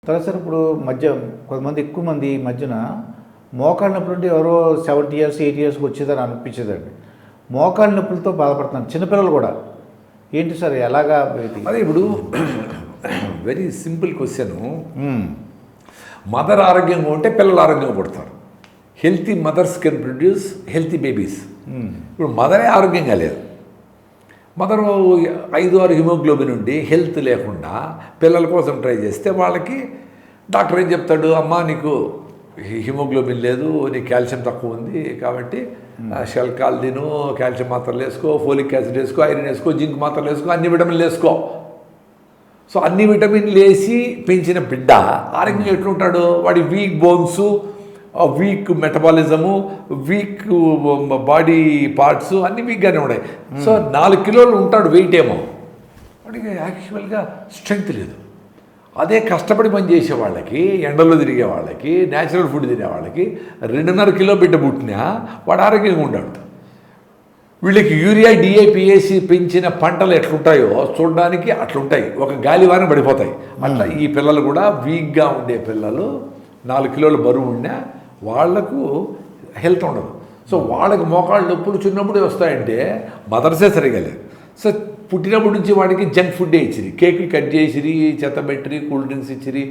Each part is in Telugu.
తర్వాత సార్ ఇప్పుడు కొంతమంది ఎక్కువ మంది ఈ మధ్యన మోకాళ్ళ నొప్పులు ఉంటే ఎవరో 70 ఇయర్స్ 80 ఇయర్స్కి వచ్చేదని అనిపించేదండి. మోకాళ్ళ నొప్పులతో బాధపడుతున్నారు చిన్నపిల్లలు కూడా. ఏంటి సార్ ఎలాగా? అదే ఇప్పుడు వెరీ సింపుల్ క్వశ్చన్. మదర్ ఆరోగ్యంగా ఉంటే పిల్లలు ఆరోగ్యంగా పుడతారు. Healthy mothers can produce healthy babies. ఇప్పుడు మదరే ఆరోగ్యంగా లేదు. మదరు 5-6 హిమోగ్లోబిన్ ఉండి హెల్త్ లేకుండా పిల్లల కోసం ట్రై చేస్తే వాళ్ళకి డాక్టర్ ఏం చెప్తాడు, అమ్మ నీకు హిమోగ్లోబిన్ లేదు, నీకు కాల్షియం తక్కువ ఉంది కాబట్టి షెల్కాల్ తిను, కాల్షియం మాత్రలు వేసుకో, ఫోలిక్ యాసిడ్ వేసుకో, ఐరన్ వేసుకో, జింక్ మాత్రలు వేసుకో, అన్ని విటమిన్లు వేసుకో. సో అన్ని విటమిన్లు వేసి పెంచిన బిడ్డ ఆరోగ్యంగా ఎట్లుంటాడు? వాడి week bones, week metabolism, week body parts అన్నీ వీక్గానే ఉన్నాయి. సో 4 కిలోలు ఉంటాడు వెయిట్ ఏమో, వాడికి యాక్చువల్గా స్ట్రెంగ్త్ లేదు. అదే కష్టపడి పని చేసే వాళ్ళకి, ఎండలో తిరిగే వాళ్ళకి, న్యాచురల్ ఫుడ్ తినే వాళ్ళకి 2.5 కిలో బిడ్డ పుట్టినా వాడు ఆరోగ్యంగా ఉంటాడు. వీళ్ళకి యూరియా డిఏపి వేసి పెంచిన పంటలు ఎట్లుంటాయో చూడడానికి అట్లుంటాయి, ఒక గాలివాన పడిపోతాయి. అట్లా ఈ పిల్లలు కూడా వీక్గా ఉండే పిల్లలు 4 కిలోల బరువు ఉన్నా వాళ్లకు హెల్త్ ఉండదు. సో వాళ్ళకి మోకాళ్ళ నొప్పులు చిన్నప్పుడే వస్తాయంటే మదర్సే సరిగా లేదు. సో పుట్టినప్పటి నుంచి వాడికి జంక్ ఫుడ్డే ఇచ్చిరి, కేకులు కట్ చేసిరి, చెత్త పెట్టిరి, కూల్ డ్రింక్స్ ఇచ్చిరి,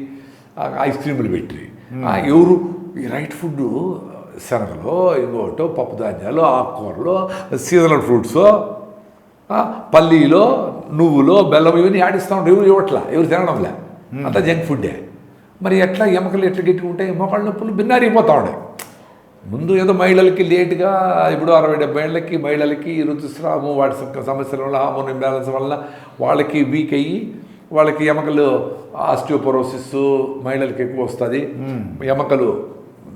ఐస్ క్రీములు పెట్టిరి. ఎవరు ఈ రైట్ ఫుడ్ శనగలో, ఇంకోటో పప్పు ధాన్యాలు, ఆకుకూరలో, సీజనల్ ఫ్రూట్స్, పల్లీలో, నువ్వులో, బెల్లం ఇవన్నీ ఆడిస్తూ ఉంటారు. ఎవరు ఇవ్వట్లా, ఎవరు తినడంలే, అంతా జంక్ ఫుడ్డే. మరి ఎట్లా ఎముకలు ఎట్లా గట్టిగా మోకాళ్ళ నొప్పులు భిన్నారిపోతూ ఉన్నాయి. ముందు ఏదో మహిళలకి లేటుగా, ఇప్పుడు 60-70 ఏళ్ళకి మహిళలకి ఋతుస్రావము, వాటి సమస్యల వల్ల, హార్మోన్ ఇంబ్యాలెన్స్ వల్ల వాళ్ళకి వీక్ అయ్యి వాళ్ళకి ఎముకలు ఆస్టియోపోరోసిస్ మహిళలకి ఎక్కువ వస్తుంది, ఎముకలు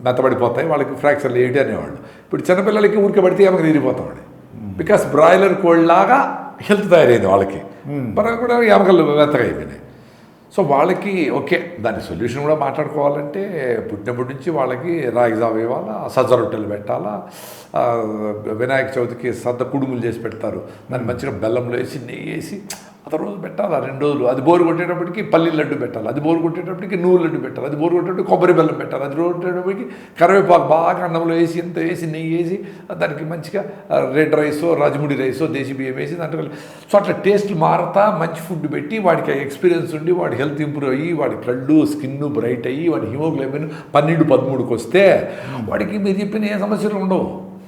మెత్తబడిపోతాయి, వాళ్ళకి ఫ్రాక్చర్లు ఏంటి అనేవాళ్ళు. ఇప్పుడు చిన్నపిల్లలకి ఊరికే పడితే ఎముకలు తీరిపోతాడు. బికాస్ బ్రాయిలర్ కోళ్ళలాగా హెల్త్ తయారైంది వాళ్ళకి, మనం కూడా ఎముకలు మెత్తగా అయిపోయినాయి. సో వాళ్ళకి ఓకే, దాని సొల్యూషన్ కూడా మాట్లాడుకోవాలంటే పుట్టినప్పటి నుంచి వాళ్ళకి రాగి జావ ఇవ్వాలా, సజ్జ రొట్టెలు పెట్టాలా, వినాయక చవితికి సద్ద కుడుములు చేసి పెడతారు, దాన్ని మంచిగా బెల్లంలో వేసి నెయ్యి వేసి అత రోజు పెట్టాలా, 2 రోజులు. అది బోరు కొట్టేటప్పటికి పల్లి లడ్డు పెట్టాలి, అది బోరు కొట్టేటప్పటికి నువ్వు లడ్డు పెట్టాలి, అది బోరు కొట్టేటప్పటికి కొబ్బరి బెల్లం పెట్టాలి, అది కొట్టేటప్పటికి కరివేపాకు బాగా అన్నంలో వేసి ఎంత వేసి నెయ్యి వేసి దానికి మంచిగా రెడ్ రైసో, రాజముడి రైసో, దేశీ బియ్యం వేసి దాంట్లో. సో అట్లా టేస్ట్లు మారుతా మంచి ఫుడ్ పెట్టి వాడికి ఎక్స్పీరియన్స్ ఉండి వాడి హెల్త్ ఇంప్రూవ్ అయ్యి వాడి కళ్ళు స్కిన్ బ్రైట్ అయ్యి వాడి హిమోగ్లోబిన్ 12-13కి వస్తే వాడికి మీరు చెప్పిన ఏ సమస్యలు ఉండవు.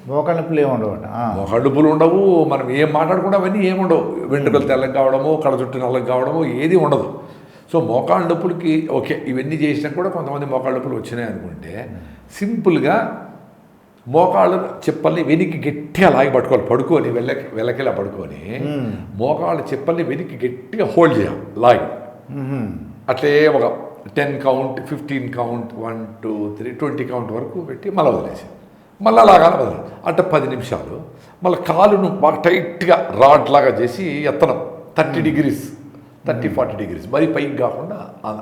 మోకాళ్ళ నొప్పులు ఏముండవు, మోకాళ్ళ నొప్పులు ఉండవు. మనం ఏం మాట్లాడుకుంటే అవన్నీ ఏముండవు. వెంట్రుకలు తెల్లగా కావడము, కళ్ళ చుట్టూ నల్లగా కావడము ఏది ఉండదు. సో మోకాళ్ళ నొప్పులకి ఓకే, ఇవన్నీ చేసినా కూడా కొంతమంది మోకాళ్ళ నొప్పులు వచ్చినాయి అనుకుంటే సింపుల్గా మోకాళ్ళు చెప్పల్ని వెనక్కి గట్టిగా లాగి పట్టుకోవాలి, పడుకొని వెలకిలా పడుకొని మోకాళ్ళ చెప్పల్ని వెనక్కి గట్టిగా హోల్డ్ చేయాలి లాగి. అట్లే ఒక 10 కౌంట్, 15 కౌంట్, 1 2 3 20 కౌంట్ వరకు పెట్టి మళ్ళీ వదిలేసి మళ్ళీ లాగాలి వదలాలి. అంటే 10 నిమిషాలు. మళ్ళీ కాలును బాగా టైట్గా రాడ్ లాగా చేసి ఎత్తనం 30 degrees 30-40 degrees, మరీ పైకి కాకుండా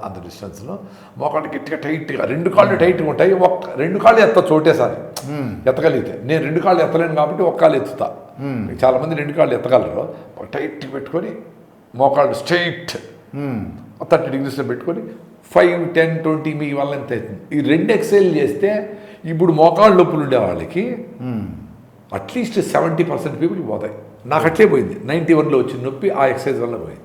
అంత డిస్టెన్స్లో మోకాళ్ళు గట్టిగా టైట్గా, 2 కాళ్ళు టైట్గా ఉంటాయి. 2 కాళ్ళు ఎత్త చోటేసారి ఎత్తగలిగితే. నేను 2 కాళ్ళు ఎత్తలేను కాబట్టి 1 కాళ్ళు ఎత్తుతా. చాలామంది 2 కాళ్ళు ఎత్తగలరు. టైట్గా పెట్టుకొని మోకాళ్ళు స్ట్రైట్ 30 degreesలో పెట్టుకొని 5, 10, 20 మీ వల్ల ఎంత అవుతుంది. ఈ 2 ఎక్సర్సైజ్ చేస్తే ఇప్పుడు మోకాళ్ళ నొప్పులు ఉండే వాళ్ళకి అట్లీస్ట్ 70% పీపుల్కి పోతాయి. నాకు అట్లే పోయింది. 91లో వచ్చిన నొప్పి ఆ ఎక్సర్సైజ్ వల్ల పోయింది.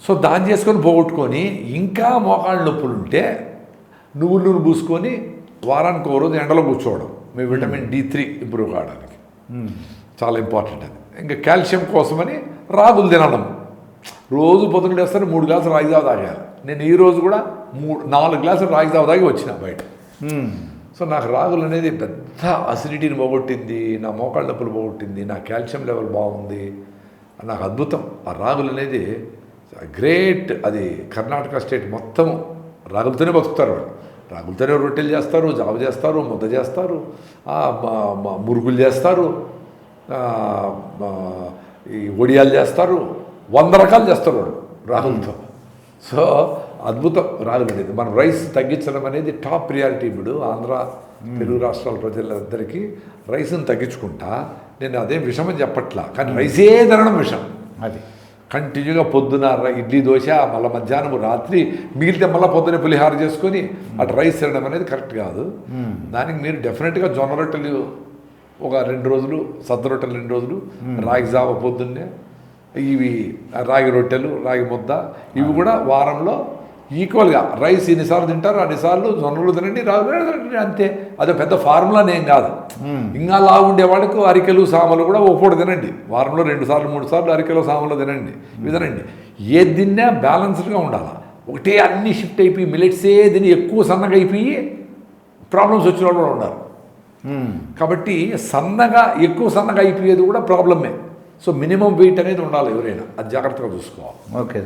సో దాన్ని చేసుకొని పోగొట్టుకొని ఇంకా మోకాళ్ళ నొప్పులు ఉంటే నువ్వుల నూనె పూసుకొని వారానికి 1 రోజు ఎండలో కూర్చోవడం, మీ విటమిన్ D3 ఇంప్రూవ్ కావడానికి చాలా ఇంపార్టెంట్. అది ఇంకా కాల్షియం కోసమని రాగులు తినడం. రోజు పొద్దున వేస్తారు 3 గ్లాసులు రాగి జావ తాగేయాలి. నేను ఈ రోజు కూడా 4 గ్లాసులు రాగి జావ తాగి వచ్చిన బయట. సో నాకు రాగులు అనేది పెద్ద అసిడిటీని పోగొట్టింది, నా మోకాళ్ళ నొప్పులు పోగొట్టింది, నా కాల్షియం లెవెల్ బాగుంది, నాకు అద్భుతం. ఆ రాగులు అనేది గ్రేట్. అది కర్ణాటక స్టేట్ మొత్తం రాగులతోనే బతుకుతారు వాళ్ళు. రాగులతోనే రొట్టెలు చేస్తారు, జావ చేస్తారు, ముద్ద చేస్తారు, మురుగులు చేస్తారు, ఈ వడియాలు చేస్తారు, 100 రకాలు చేస్తారు వాళ్ళు రాగులతో. సో అద్భుతం రాగులు అనేది. మనం రైస్ తగ్గించడం అనేది టాప్ ప్రియారిటీ. ఇప్పుడు ఆంధ్ర తెలుగు రాష్ట్రాల ప్రజలందరికీ రైస్ని తగ్గించుకుంటా. నేను అదేం విషమని చెప్పట్లా, కానీ రైసే తినడం విషం. అది కంటిన్యూగా పొద్దున ఇడ్లీ దోశ మళ్ళీ మధ్యాహ్నం రాత్రి మిగిలితే మళ్ళీ పొద్దున పులిహార చేసుకొని అటు రైస్ తినడం అనేది కరెక్ట్ కాదు. దానికి మీరు డెఫినెట్గా జొన్న రొట్టెలు ఒక 2 రోజులు, సద్ద రొట్టెలు 2 రోజులు, రాగి జావ పొద్దున్నే, ఇవి రాగి రొట్టెలు, రాగి ముద్ద, ఇవి కూడా వారంలో ఈక్వల్గా రైస్ ఎన్నిసార్లు తింటారు అన్నిసార్లు జొన్నలు తినండి, రాగి తినండి, అంతే. అదే పెద్ద ఫార్ములా నేను కాదు. ఇంకా లావు ఉండే వాళ్ళకు అరికెలు సామలు కూడా ఒక పూట తినండి, వారంలో 2 సార్లు 3 సార్లు అరికెలు సామలు తినండి, ఇవి తినండి. ఏది తిన్నా బ్యాలెన్స్డ్గా ఉండాలి. ఒకటే అన్ని షిఫ్ట్ అయిపోయి మిలెట్సే తిని ఎక్కువ సన్నగా అయిపోయి ప్రాబ్లమ్స్ వచ్చిన వాళ్ళు కూడా ఉన్నారు. కాబట్టి ఎక్కువ సన్నగా అయిపోయేది కూడా ప్రాబ్లమే. సో మినిమం వెయిట్ అనేది ఉండాలి ఎవరైనా, అది జాగ్రత్తగా చూసుకోవాలి. ఓకే.